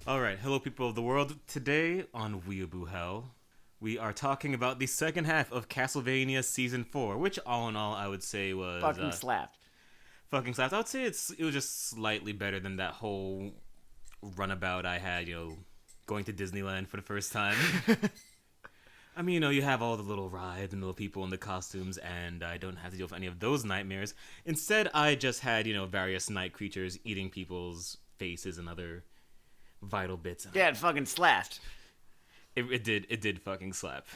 Alright, hello people of the world. Today on Weeaboo Hell, we are talking about the second half of Castlevania Season 4, which all in all I would say was Fucking slapped. fucking slaps. I would say it was just slightly better than that whole runabout I had, going to Disneyland for the first time. I mean, you have all the little rides and little people in the costumes, and I don't have to deal with any of those nightmares. Instead, I just had, various night creatures eating people's faces and other vital bits. Yeah, it fucking slapped. It did fucking slap.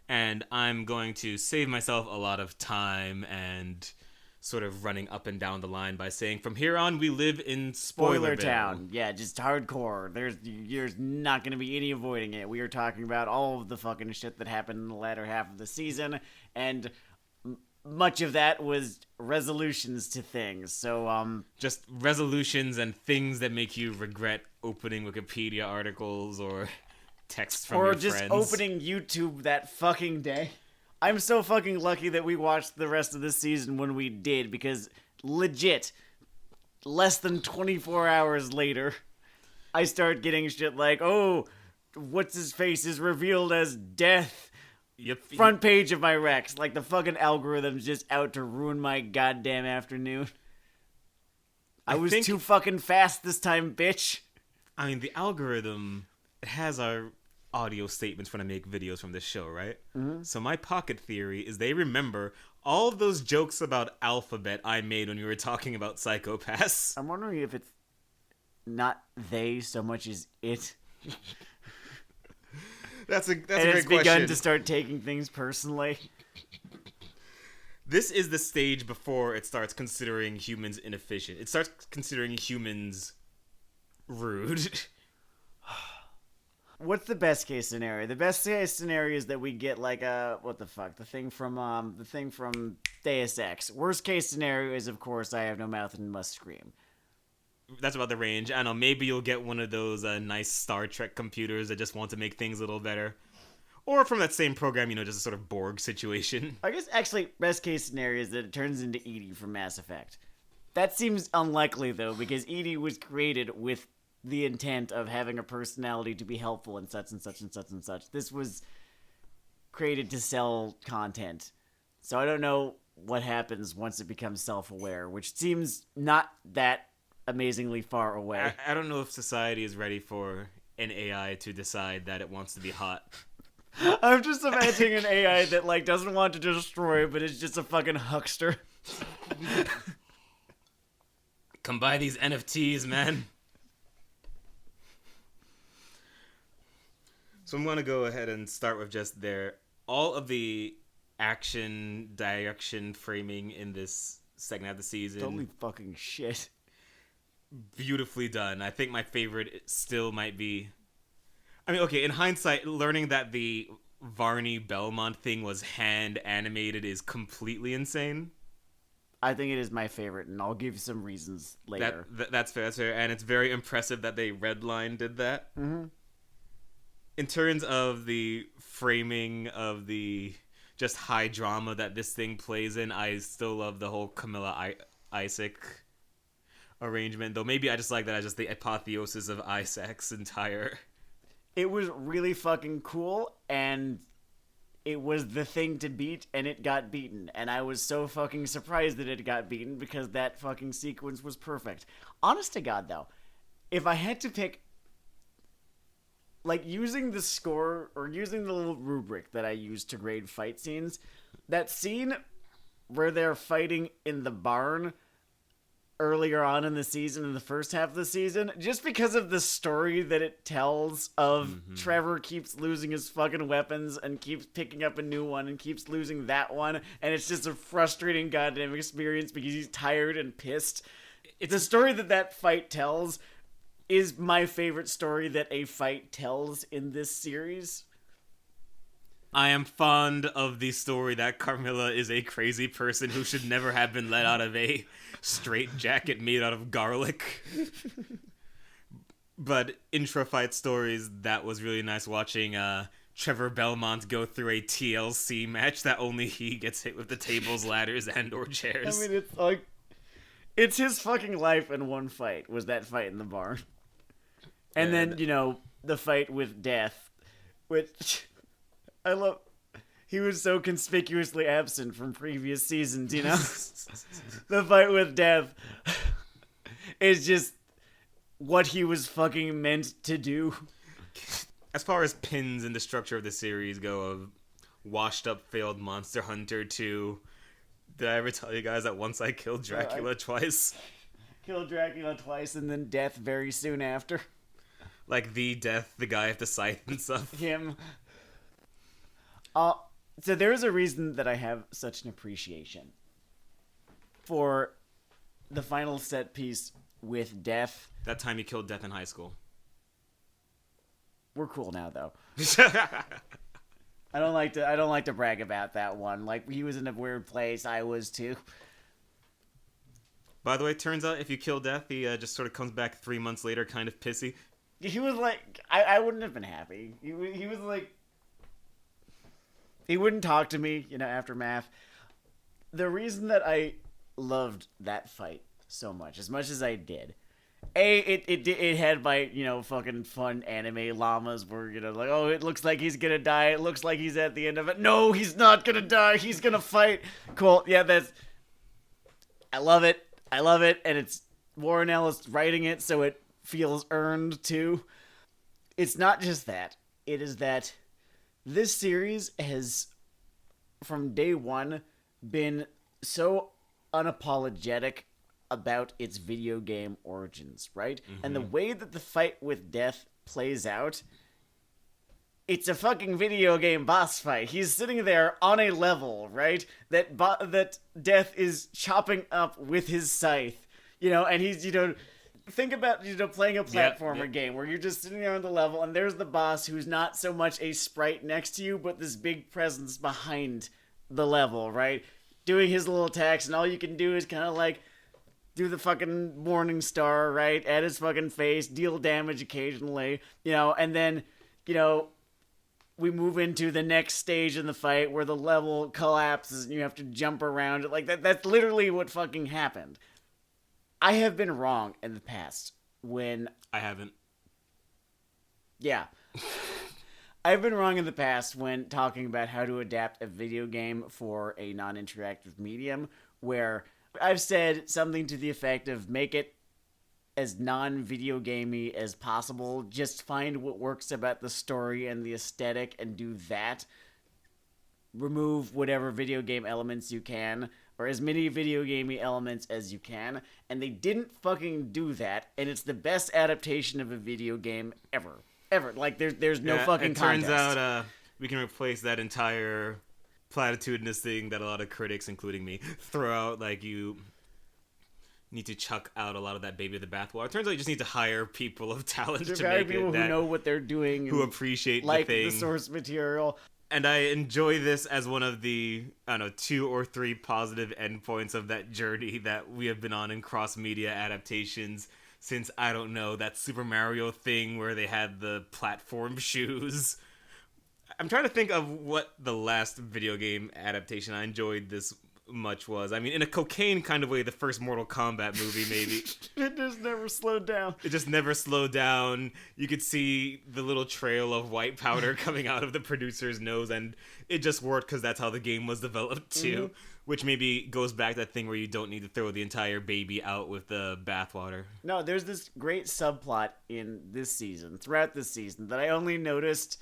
And I'm going to save myself a lot of time and sort of running up and down the line by saying from here on we live in Spoiler Spoilerville. Town. Yeah, just hardcore. There's not going to be any avoiding it. We are talking about all of the fucking shit that happened in the latter half of the season, and much of that was resolutions to things. So, Just resolutions and things that make you regret opening Wikipedia articles or texts from or your just friends. opening YouTube that fucking day. I'm so fucking lucky that we watched the rest of the season when we did, because legit, less than 24 hours later, I start getting shit like, oh, what's his face is revealed as Death. Yep. Front page of my Rex. Like, the fucking algorithm's just out to ruin my goddamn afternoon. I was think- too fucking fast this time, bitch. I mean, the algorithm has our audio statements when I make videos from this show, right? Mm-hmm. So my pocket theory is they remember all of those jokes about alphabet I made when we were talking about Psychopaths. I'm wondering if it's not they so much as it. That's a And great it's begun question. to start taking things personally. This is the stage before it starts considering humans inefficient. It starts considering humans rude. What's the best case scenario? The best case scenario is that we get like a the thing from Deus Ex. Worst case scenario is, of course, I have no mouth and must scream. That's about the range. I don't know, maybe you'll get one of those nice Star Trek computers that just want to make things a little better. Or from that same program, just a sort of Borg situation. I guess actually best case scenario is that it turns into Edie from Mass Effect. That seems unlikely though, because Edie was created with the intent of having a personality to be helpful and such and such and such and such. This was created to sell content. So I don't know what happens once it becomes self-aware, which seems not that amazingly far away. I don't know if society is ready for an AI to decide that it wants to be hot. I'm just imagining an AI that like doesn't want to destroy, but is just a fucking huckster. Come buy these NFTs, man. So I'm going to go ahead and start with just all of the action, direction, framing in this second half of the season. Holy fucking shit. Beautifully done. I think my favorite still might be... I mean, okay, in hindsight, learning that the Varney Belmont thing was hand animated is completely insane. I think it is my favorite, and I'll give you some reasons later. That's fair, and it's very impressive that they Redline did that. Mm-hmm. In terms of the framing of the just high drama that this thing plays in, I still love the whole Camilla Isaac arrangement, though maybe I just like that as just the apotheosis of Isaac's entire... It was really fucking cool, and it was the thing to beat, and it got beaten. And I was so fucking surprised that it got beaten, because that fucking sequence was perfect. Honest to God, though, if I had to pick... Like, using the score, or using the little rubric that I use to grade fight scenes, that scene where they're fighting in the barn earlier on in the season, in the first half of the season, just because of the story that it tells of Trevor keeps losing his fucking weapons and keeps picking up a new one and keeps losing that one, and it's just a frustrating goddamn experience because he's tired and pissed. It's a story that fight tells is my favorite story that a fight tells in this series. I am fond of the story that Carmilla is a crazy person who should never have been let out of a straitjacket made out of garlic. But intra-fight stories, that was really nice watching Trevor Belmont go through a TLC match that only he gets hit with the tables, ladders, and or chairs. I mean, it's like... It's his fucking life in one fight, was that fight in the barn. And Yeah, then, the fight with Death, which I love. He was so conspicuously absent from previous seasons. The fight with Death is just what he was fucking meant to do. as far as pins in the structure of the series go, of washed up failed Monster Hunter to, did I ever tell you guys that once I killed Dracula twice? Killed Dracula twice and then Death very soon after. Like the death, the guy with the scythe and stuff. Him. So there's a reason that I have such an appreciation for the final set piece with Death. That time you killed Death in high school. We're cool now, though. I don't like to brag about that one. Like, he was in a weird place. I was too. By the way, turns out if you kill Death, he just sort of comes back 3 months later, kind of pissy. He was like, I wouldn't have been happy. He was like, he wouldn't talk to me, after math. The reason that I loved that fight so much as I did, it had my, fucking fun anime llamas where, like, oh, it looks like he's gonna die. It looks like he's at the end of it. No, he's not gonna die. He's gonna fight. Cool. Yeah, I love it. And it's Warren Ellis writing it, so it feels earned too. It's not just that. It is that this series has, from day one, been so unapologetic about its video game origins, right? Mm-hmm. And the way that the fight with Death plays out, it's a fucking video game boss fight. He's sitting there on a level, right? That Death is chopping up with his scythe, and he's, think about, playing a platformer game where you're just sitting there on the level and there's the boss who's not so much a sprite next to you, but this big presence behind the level, right? Doing his little attacks, and all you can do is kind of like do the fucking Morning Star, right? At his fucking face, deal damage occasionally, and then, we move into the next stage in the fight where the level collapses and you have to jump around it. Like, that's literally what fucking happened. I have been wrong in the past when... I haven't. Yeah. I've been wrong in the past when talking about how to adapt a video game for a non-interactive medium, where I've said something to the effect of make it as non-video gamey as possible. Just find what works about the story and the aesthetic and do that. Remove whatever video game elements you can, or as many video gamey elements as you can, and they didn't fucking do that, and it's the best adaptation of a video game ever. Like, there's no fucking contest. It turns out we can replace that entire platitudinous thing that a lot of critics, including me, throw out. Like, you need to chuck out a lot of that baby with the bathwater. It turns out you just need to hire people of talent to make people it that, who know what they're doing, who appreciate like the thing, the source material. And I enjoy this as one of the, 2 or 3 positive endpoints of that journey that we have been on in cross-media adaptations since, I don't know, that Super Mario thing where they had the platform shoes. I'm trying to think of what the last video game adaptation I enjoyed this much was. I mean, in a cocaine kind of way, the first Mortal Kombat movie, maybe. It just never slowed down. It just never slowed down. You could see the little trail of white powder coming out of the producer's nose, and it just worked because that's how the game was developed too. Mm-hmm. Which maybe goes back to that thing where you don't need to throw the entire baby out with the bathwater. No, there's this great subplot in this season, throughout this season, that I only noticed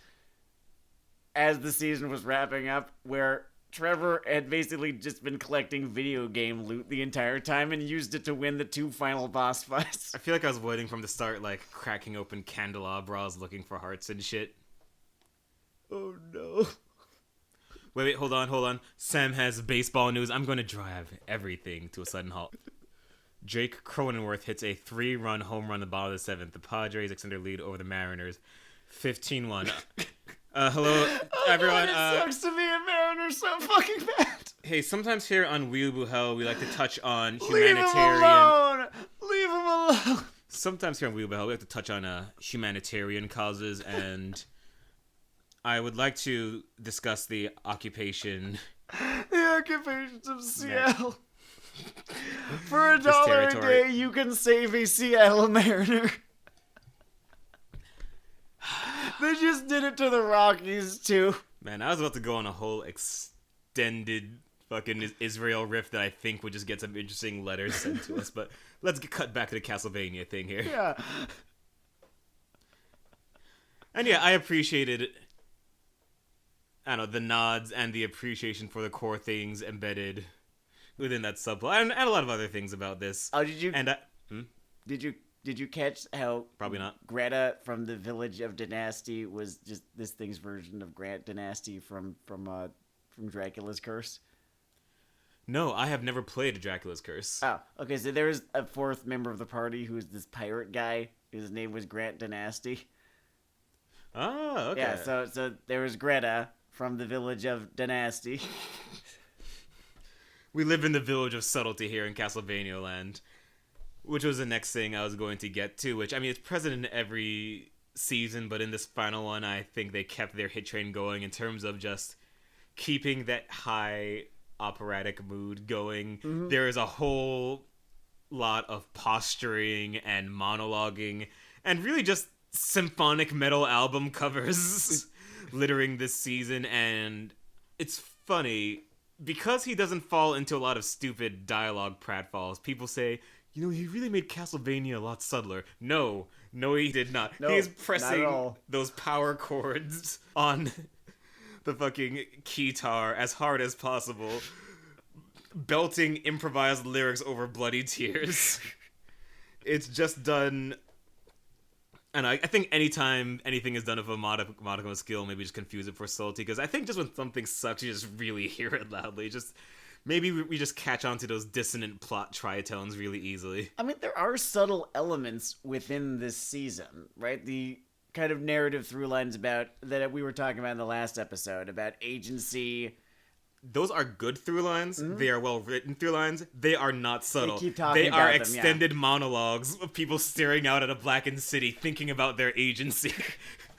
as the season was wrapping up, where Trevor had basically just been collecting video game loot the entire time and used it to win the 2 final boss fights. I feel like I was waiting from the start, like, cracking open candelabras looking for hearts and shit. Oh, no. Wait, hold on. Sam has baseball news. I'm going to drive everything to a sudden halt. Jake Cronenworth hits a 3-run home run in the bottom of the 7th. The Padres extend their lead over the Mariners. 15-1. Hello, everyone. God, it sucks to be a Mariner so fucking bad. Hey, sometimes here on Weeaboo Hell, we like to touch on humanitarian... Leave him alone! Sometimes here on Weeaboo Hell, we like to touch on humanitarian causes, and I would like to discuss the occupation... The occupations of Seattle. For $1 a day, you can save a Seattle Mariner. They just did it to the Rockies, too. Man, I was about to go on a whole extended fucking Israel riff that I think would just get some interesting letters sent to us, but let's cut back to the Castlevania thing here. Yeah. And yeah, I appreciated, I don't know, the nods and the appreciation for the core things embedded within that subplot, and a lot of other things about this. Oh, did you... And Did you catch how... Probably not. Greta from the village of Dynasty was just this thing's version of Grant Dynasty from Dracula's Curse? No, I have never played Dracula's Curse. Oh, okay, so there was a fourth member of the party who was this pirate guy. His name was Grant Dynasty. Oh, okay. Yeah, so there was Greta from the village of Dynasty. We live in the village of subtlety here in Castlevania land, which was the next thing I was going to get to, which, I mean, it's present in every season, but in this final one, I think they kept their hit train going in terms of just keeping that high operatic mood going. Mm-hmm. There is a whole lot of posturing and monologuing and really just symphonic metal album covers littering this season, and it's funny because he doesn't fall into a lot of stupid dialogue pratfalls. People say, you know, he really made Castlevania a lot subtler. No, he did not. No, he is pressing not at all. those power chords on the fucking keytar as hard as possible, belting improvised lyrics over bloody tears. It's just done. And I think anytime anything is done of a modicum of skill, maybe just confuse it for subtlety. Because I think just when something sucks, you just really hear it loudly. Just maybe we just catch on to those dissonant plot tritones really easily. I mean, there are subtle elements within this season, right? The kind of narrative through lines about that we were talking about in the last episode about agency. Those are good through lines. Mm-hmm. They are well written through lines. They are not subtle. They keep talking about are them, extended monologues of people staring out at a blackened city, thinking about their agency.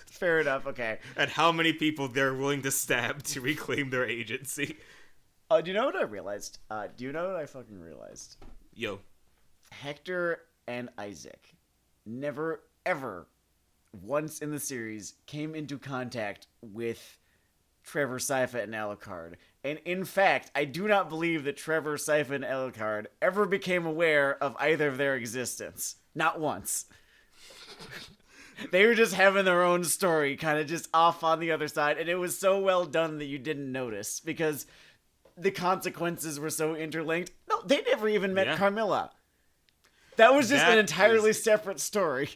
Fair enough. Okay. And how many people they're willing to stab to reclaim their agency. Do you know what I realized? Do you know what I fucking realized? Yo. Hector and Isaac never, ever, once in the series, came into contact with Trevor, Sypha, and Alucard. And in fact, I do not believe that Trevor, Sypha, and Alucard ever became aware of either of their existence. Not once. They were just having their own story, kind of just off on the other side, and it was so well done that you didn't notice, because the consequences were so interlinked. No, they never even met Carmilla. That was just an entirely separate story.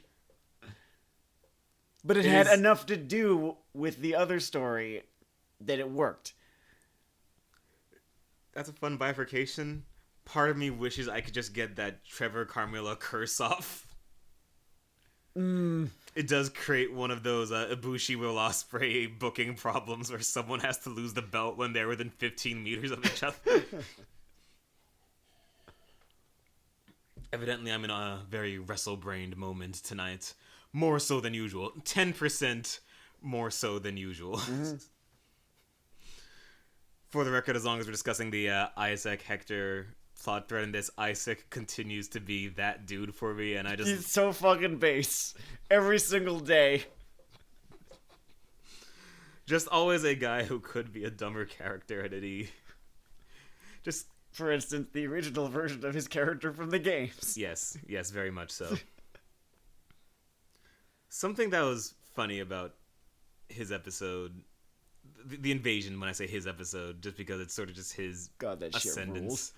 But it had enough to do with the other story that it worked. That's a fun bifurcation. Part of me wishes I could just get that Trevor Carmilla curse off. It does create one of those Ibushi Will Ospreay booking problems where someone has to lose the belt when they're within 15 meters of each other. Evidently, I'm in a very wrestle-brained moment tonight. More so than usual. 10% more so than usual. Mm-hmm. For the record, as long as we're discussing the Isaac Hector plot thread in this, Isaac continues to be that dude for me, and I just... He's so fucking base. Every single day. Just always a guy who could be a dumber character at any... Just... For instance, the original version of his character from the games. Yes, very much so. Something that was funny about his episode... The invasion, when I say his episode, just because it's sort of just his ascendance,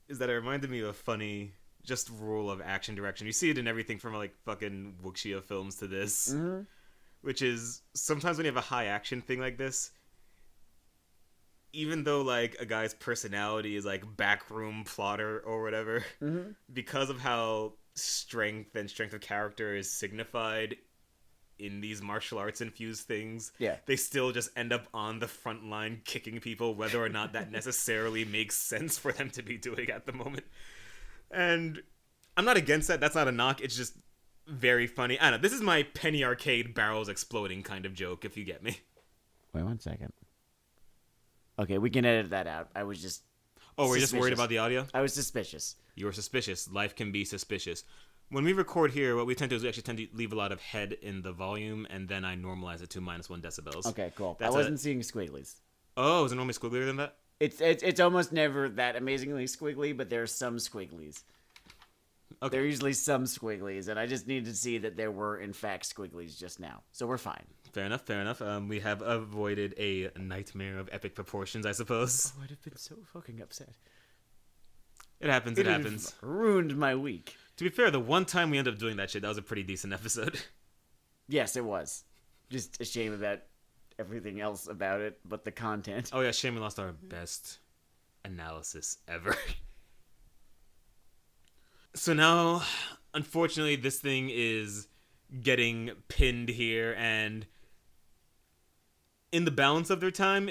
is that it reminded me of a funny just rule of action direction. You see it in everything from like fucking Wuxia films to this, which is sometimes when you have a high action thing like this, even though like a guy's personality is like backroom plotter or whatever, because of how strength of character is signified in these martial arts infused things, they still just end up on the front line kicking people, whether or not that necessarily makes sense for them to be doing at the moment. And I'm not against that. That's not a knock. It's just very funny. I don't know. This is my penny arcade barrels exploding kind of joke, if you get me. Wait 1 second. Okay, we can edit that out. I was just... Oh, we're just worried about the audio? I was suspicious. You were suspicious. Life can be suspicious. When we record here, what we tend to do is we actually tend to leave a lot of head in the volume, and then I normalize it to -1 decibels. Okay, cool. That's I wasn't seeing squigglies. Oh, is it normally squigglier than that? It's almost never that amazingly squiggly, but there's some squigglies. Okay. There are usually some squigglies, and I just need to see that there were, in fact, squigglies just now. So we're fine. Fair enough, fair enough. We have avoided a nightmare of epic proportions, I suppose. Oh, I'd have been so fucking upset. It happens, it happens. Ruined my week. To be fair, the one time we ended up doing that shit, that was a pretty decent episode. Yes, it was. Just a shame about everything else about it, but the content. Oh yeah, shame we lost our best analysis ever. So now, unfortunately, this thing is getting pinned here, and in the balance of their time,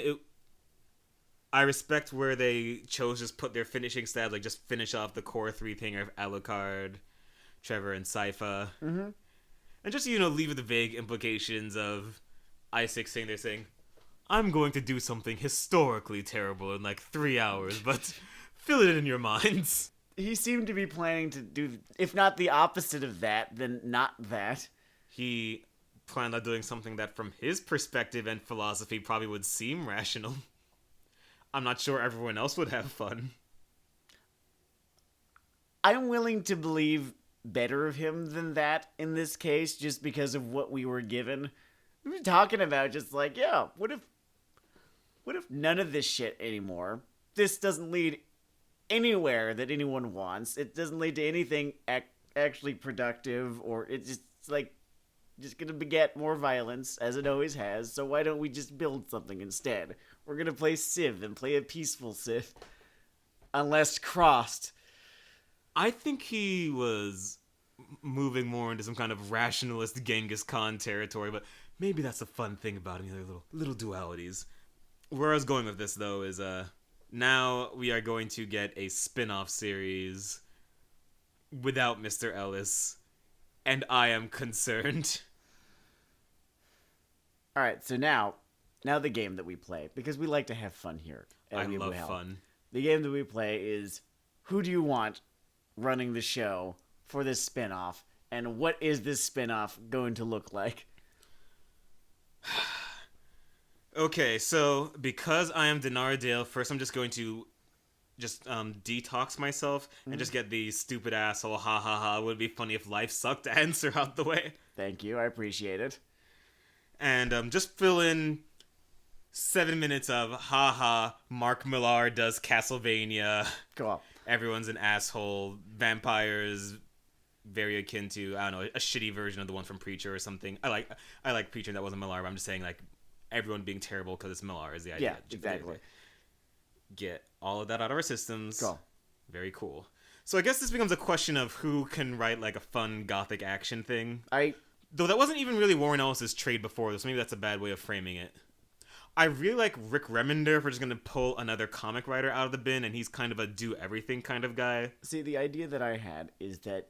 I respect where they chose to just put their finishing stabs, like just finish off the core 3 thing of Alucard, Trevor, and Sypha. Mm-hmm. And just, leave with the vague implications of Isaac saying they're saying, I'm going to do something historically terrible in like 3 hours, but fill it in your minds. He seemed to be planning to do, if not the opposite of that, then not that. He planned on doing something that from his perspective and philosophy probably would seem rational. I'm not sure everyone else would have fun. I'm willing to believe better of him than that in this case, just because of what we were given. We were talking about just like, yeah, what if none of this shit anymore? This doesn't lead anywhere that anyone wants. It doesn't lead to anything actually productive, or it's just like just gonna beget more violence as it always has. So why don't we just build something instead? We're gonna play Civ and play a peaceful Civ, unless crossed. I think he was moving more into some kind of rationalist Genghis Khan territory, but maybe that's the fun thing about any little dualities. Where I was going with this, though, is now we are going to get a spin-off series without Mr. Ellis, and I am concerned. All right, so now the game that we play, because we like to have fun here at I Weeaboo love Hell. fun. The game that we play is who do you want running the show for this spin-off, and what is this spin-off going to look like? Okay, so because I am Dennard Dayle, first I'm just going to detox myself and just get the stupid asshole ha ha ha would be funny if life sucked answer out the way. Thank you, I appreciate it. And just fill in 7 minutes of ha ha, Mark Millar does Castlevania. Cool. Everyone's an asshole. Vampires very akin to, I don't know, a shitty version of the one from Preacher or something. I like Preacher, that wasn't Millar, but I'm just saying like everyone being terrible because it's Millar is the idea. Yeah, exactly. Get all of that out of our systems. Cool. Very cool. So I guess this becomes a question of who can write like a fun gothic action thing. Though that wasn't even really Warren Ellis's trade before this. Maybe that's a bad way of framing it. I really like Rick Remender if we're just going to pull another comic writer out of the bin, and he's kind of a do-everything kind of guy. See, the idea that I had is that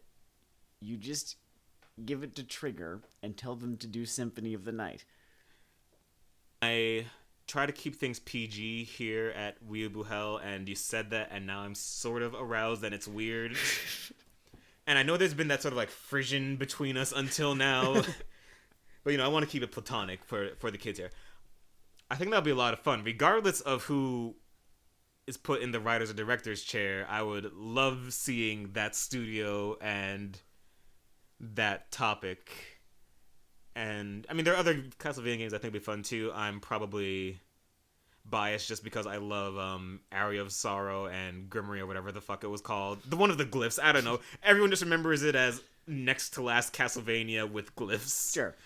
you just give it to Trigger and tell them to do Symphony of the Night. I try to keep things PG here at Weeaboo Hell, and you said that, and now I'm sort of aroused, and it's weird. And I know there's been that sort of like frisson between us until now. But, I want to keep it platonic for the kids here. I think that'll be a lot of fun. Regardless of who is put in the writer's or director's chair, I would love seeing that studio and that topic. And, I mean, there are other Castlevania games I think would be fun, too. I'm probably biased just because I love Aria of Sorrow and Grimmery or whatever the fuck it was called. The one of the glyphs. I don't know. Everyone just remembers it as next to last Castlevania with glyphs. Sure.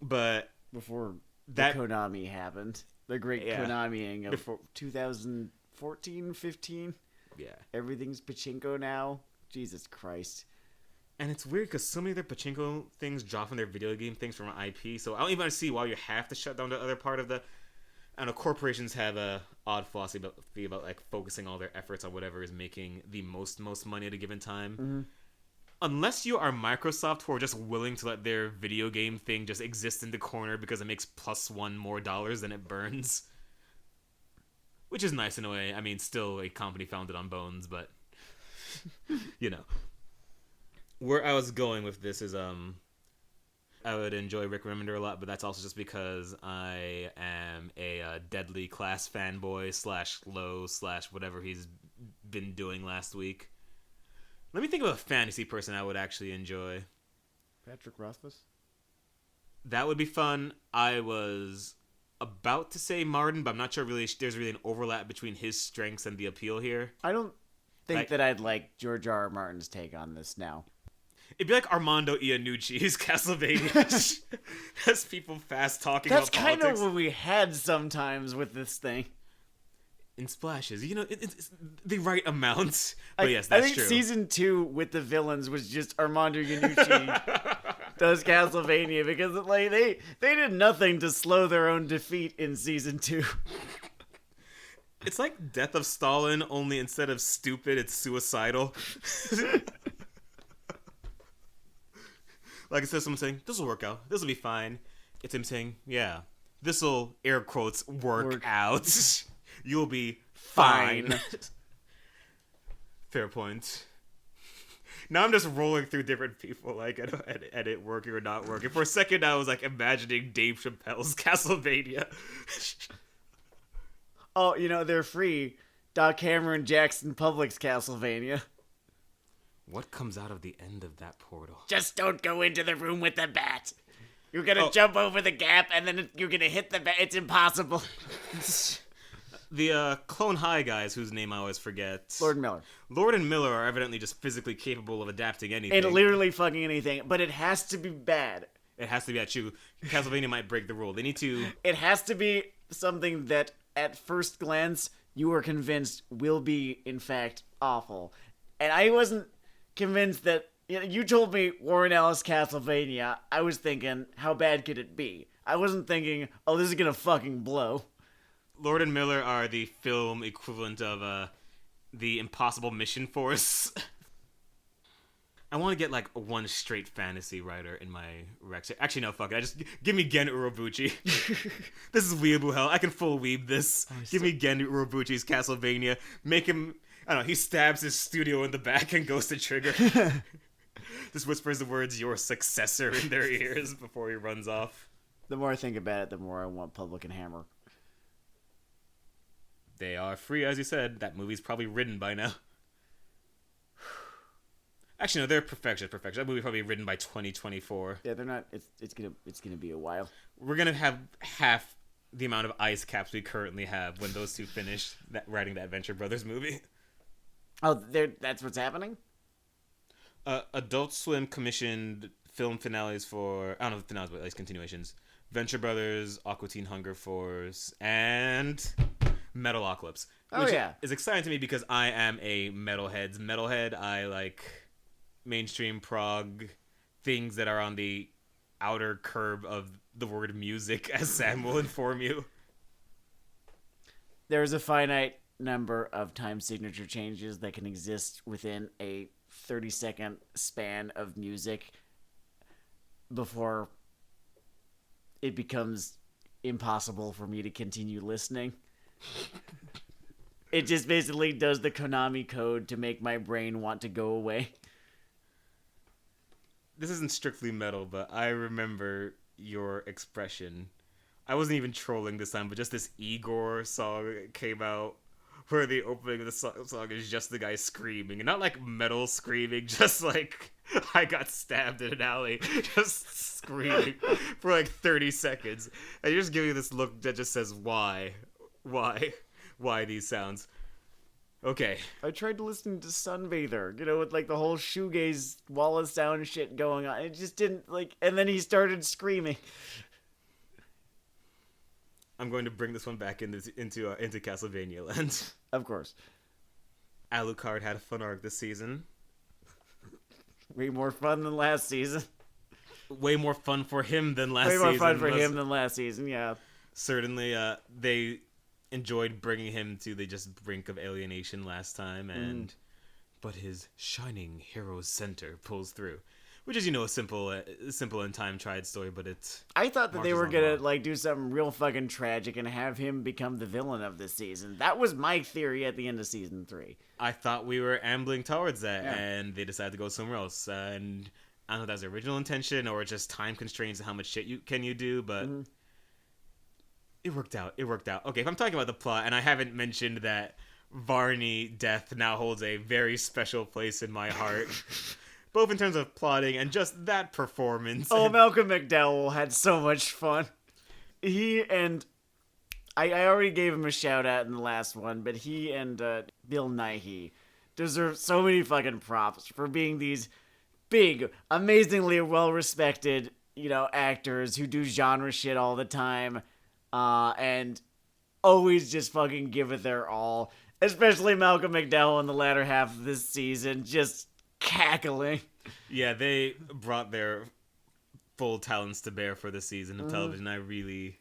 But before that Konami happened. The great Konamiing of 2014, 15. Yeah. Everything's pachinko now. Jesus Christ. And it's weird because so many of their pachinko things drop from their video game things from an IP. So I don't even see why you have to shut down the other part of the... I don't know, corporations have a odd philosophy about like focusing all their efforts on whatever is making the most money at a given time. Mm-hmm. Unless you are Microsoft, who are just willing to let their video game thing just exist in the corner because it makes +1 more dollars than it burns. Which is nice in a way. I mean, still a company founded on bones, but... Where I was going with this is I would enjoy Rick Remender a lot, but that's also just because I am a Deadly Class fanboy / low / whatever he's been doing last week. Let me think of a fantasy person I would actually enjoy. Patrick Rothfuss? That would be fun. I was about to say Martin, but I'm not sure really there's really an overlap between his strengths and the appeal here. I don't think that I'd like George R. R. Martin's take on this now. It'd be like Armando Iannucci's Castlevania. Has people fast talking about politics. That's kind of what we had sometimes with this thing. In splashes, it's the right amount. But yes, that's true. I think season 2 with the villains was just Armando Iannucci does Castlevania because they did nothing to slow their own defeat in season 2. It's like Death of Stalin, only instead of stupid, it's suicidal. Like instead of someone saying, "This will work out. This will be fine," it's him saying, "Yeah, this will air quotes work out." You'll be fine. Fair point. Now I'm just rolling through different people, like at it working or not working. For a second, I was like imagining Dave Chappelle's Castlevania. Oh, they're free. Doc Hammer and Jackson Public's Castlevania. What comes out of the end of that portal? Just don't go into the room with the bat. You're gonna jump over the gap, and then you're gonna hit the bat. It's impossible. The Clone High guys, whose name I always forget. Lord and Miller. Lord and Miller are evidently just physically capable of adapting anything. And literally fucking anything. But it has to be bad. It has to be at you. Castlevania might break the rule. They need to... It has to be something that, at first glance, you are convinced will be, in fact, awful. And I wasn't convinced that... You told me Warren Ellis Castlevania. I was thinking, how bad could it be? I wasn't thinking, oh, this is gonna fucking blow. Lord and Miller are the film equivalent of the Impossible Mission Force. I want to get like one straight fantasy writer in my rec. Actually, no, fuck it. Just give me Gen Urobuchi. This is Weeaboo Hell. I can full weeb this. Give me Gen Urobuchi's Castlevania. Make him... I don't know. He stabs his studio in the back and goes to trigger. Just whispers the words, "your successor," in their ears before he runs off. The more I think about it, the more I want Public and Hammer. They are free, as you said. That movie's probably written by now. Actually, no, they're perfection. That movie's probably written by 2024. Yeah, they're not. It's gonna be a while. We're gonna have half the amount of ice caps we currently have when those two finish writing that Venture Brothers movie. Oh, that's what's happening? Adult Swim commissioned film finales for... I don't know if finales, but at least continuations. Venture Brothers, Aqua Teen Hunger Force, and... Metalocalypse. Which is exciting to me because I am a metalhead. I like mainstream prog, things that are on the outer curb of the word music, as Sam will inform you. There's a finite number of time signature changes that can exist within a 30-second span of music before it becomes impossible for me to continue listening. It just basically does the Konami code to make my brain want to go away. This isn't strictly metal, but I remember your expression. I wasn't even trolling this time, but just this Igor song came out where the opening of the song is just the guy screaming. And not like metal screaming, just like I got stabbed in an alley. Just screaming for like 30 seconds. And you're just giving this look that just says, why? Why these sounds? Okay. I tried to listen to Sunbather, with like the whole shoegaze Wallace Sound shit going on. It just didn't and then he started screaming. I'm going to bring this one back into Castlevania land. Of course. Alucard had a fun arc this season. Way more fun than last season. Way more fun for him than last season. Way more fun for him than last season, yeah. Certainly, they enjoyed bringing him to the just brink of alienation last time, but his shining hero's center pulls through. which is a simple and time tried story, but it's. I thought that they Marches were on gonna well. do something real fucking tragic and have him become the villain of this season. That was my theory at the end of season 3. I thought we were ambling towards that, Yeah. and they decided to go somewhere else. And I don't know if that's their original intention or just time constraints and how much shit you do, but it worked out. It worked out. Okay, if I'm talking about the plot, and I haven't mentioned that Varney death now holds a very special place in my heart, both in terms of plotting and just that performance. Oh, Malcolm McDowell had so much fun. He and I already gave him a shout out in the last one, but he and Bill Nighy deserve so many fucking props for being these big, amazingly well respected, actors who do genre shit all the time, and always just fucking give it their all. Especially Malcolm McDowell in the latter half of this season, just cackling. Yeah, they brought their full talents to bear for the season of television. I really,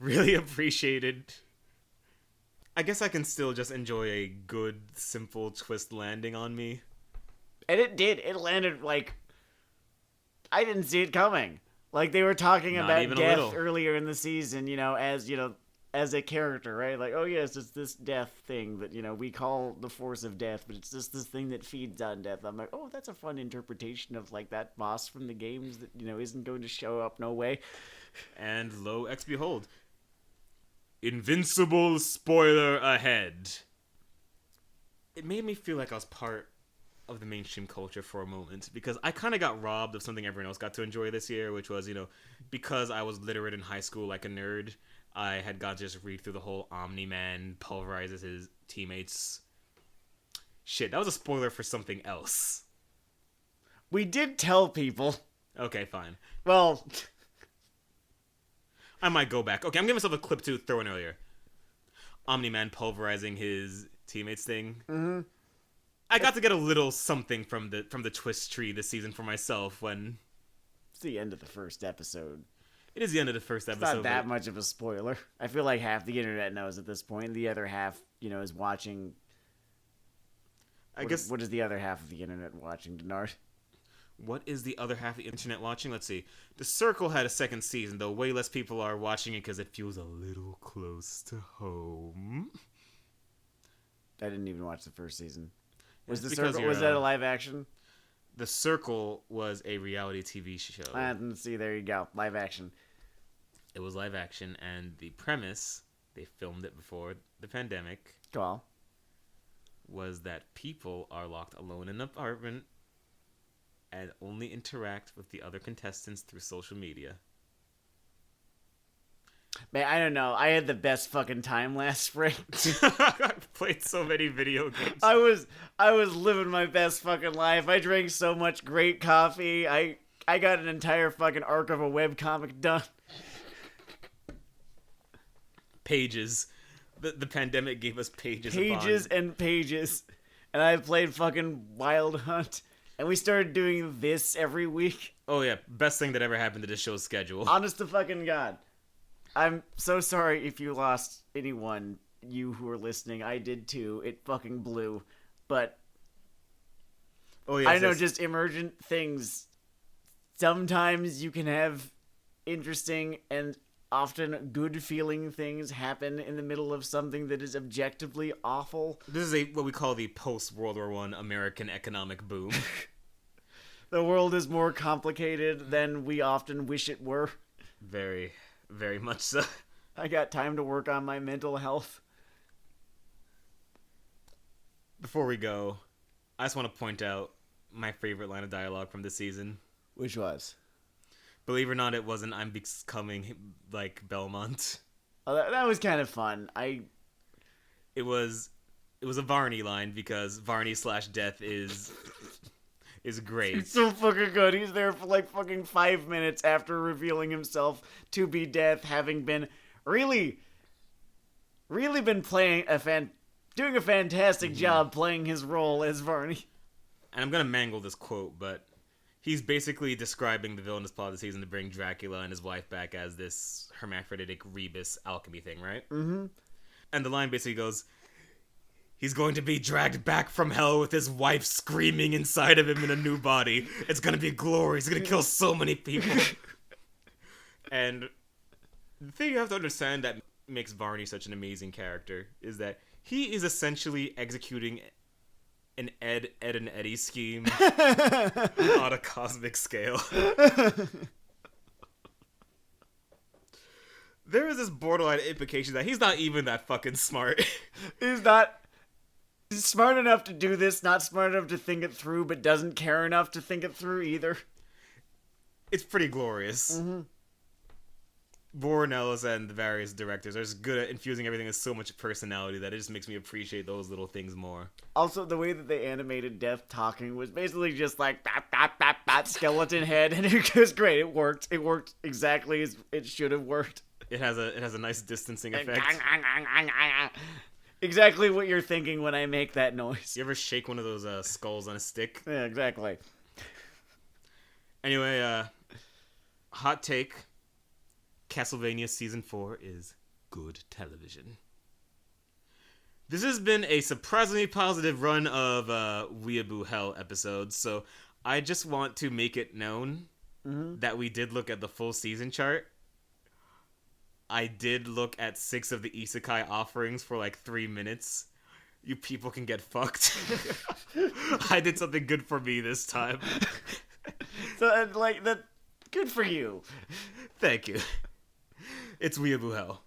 really appreciated. I guess I can still just enjoy a good, simple twist landing on me. And it did. It landed I didn't see it coming. Like they were talking Not about even a death little. earlier in the season, as a character, right? Like, oh yes, it's this death thing that, we call the force of death, but it's just this thing that feeds on death. I'm like, oh, that's a fun interpretation of that boss from the games that, isn't going to show up no way. And lo, ex behold. Invincible spoiler ahead. It made me feel like I was part of the mainstream culture for a moment, because I kind of got robbed of something everyone else got to enjoy this year, which was, because I was literate in high school like a nerd, I had got to just read through the whole Omni-Man pulverizes his teammates. Shit, that was a spoiler for something else. We did tell people. Okay, fine. Well, I might go back. Okay, I'm giving myself a clip to throw in earlier. Omni-Man pulverizing his teammates thing. mm-hmm. I got to get a little something from the twist tree this season for myself when... It's the end of the first episode. It is the end of the first It's episode. not that much of a spoiler. I feel like half the internet knows at this point. The other half, is watching. I guess... What is the other half of the internet watching, Dennard? What is the other half of the internet watching? Let's see. The Circle had a second season, though way less people are watching it because it feels a little close to home. I didn't even watch the first season. Was It's the because Circle? you're, Was that a live action? The Circle was a reality TV show. I didn't see. There you go. Live action. It was live action, and the premise, they filmed it before the pandemic, Cool. was that people are locked alone in an apartment and only interact with the other contestants through social media. Man, I don't know. I had the best fucking time last spring. I've played so many video games. I was living my best fucking life. I drank so much great coffee. I got an entire fucking arc of a webcomic done. Pages. The pandemic gave us pages Pages upon... and pages. And I played fucking Wild Hunt. And we started doing this every week. Oh yeah, best thing that ever happened to this show's schedule. Honest to fucking God. I'm so sorry if you lost anyone, you who are listening. I did too. It fucking blew. But Oh yeah, I know just emergent things. Sometimes you can have interesting and often good feeling things happen in the middle of something that is objectively awful. This is what we call the post World War I American economic boom. The world is more complicated than we often wish it were. Very, very much so. I got time to work on my mental health. Before we go, I just want to point out my favorite line of dialogue from this season. Which was? Believe it or not, it wasn't "I'm becoming like Belmont." Oh, that was kind of fun. It was a Varney line because Varney / Death is great. It's so fucking good. He's there for like fucking 5 minutes after revealing himself to be Death, having been really been playing doing a fantastic job playing his role as Varney. And I'm gonna mangle this quote, but he's basically describing the villainous plot of the season to bring Dracula and his wife back as this hermaphroditic rebus alchemy thing, right? Mm-hmm. And the line basically goes, He's going to be dragged back from hell with his wife screaming inside of him in a new body. It's going to be glory. He's going to kill so many people. And the thing you have to understand that makes Varney such an amazing character is that he is essentially executing an Ed, and Eddie scheme on a cosmic scale. There is this borderline implication that he's not even that fucking smart. He's not smart enough to do this, not smart enough to think it through, but doesn't care enough to think it through either. It's pretty glorious. Mm-hmm. Warren Ellis and the various directors are just good at infusing everything with so much personality that it just makes me appreciate those little things more. Also, the way that they animated Death talking was basically just like bap, bap, bap, bap, skeleton head, and it was great. It worked. It worked exactly as it should have worked. It has a nice distancing effect. Exactly what you're thinking when I make that noise. You ever shake one of those skulls on a stick? Yeah, exactly. Anyway, hot take. Castlevania Season 4 is good television. This has been a surprisingly positive run of Weeaboo Hell episodes, so I just want to make it known that we did look at the full season chart. I did look at 6 of the isekai offerings for like 3 minutes. You people can get fucked. I did something good for me this time. So, like, that, good for you. Thank you. It's Weeaboo Hell.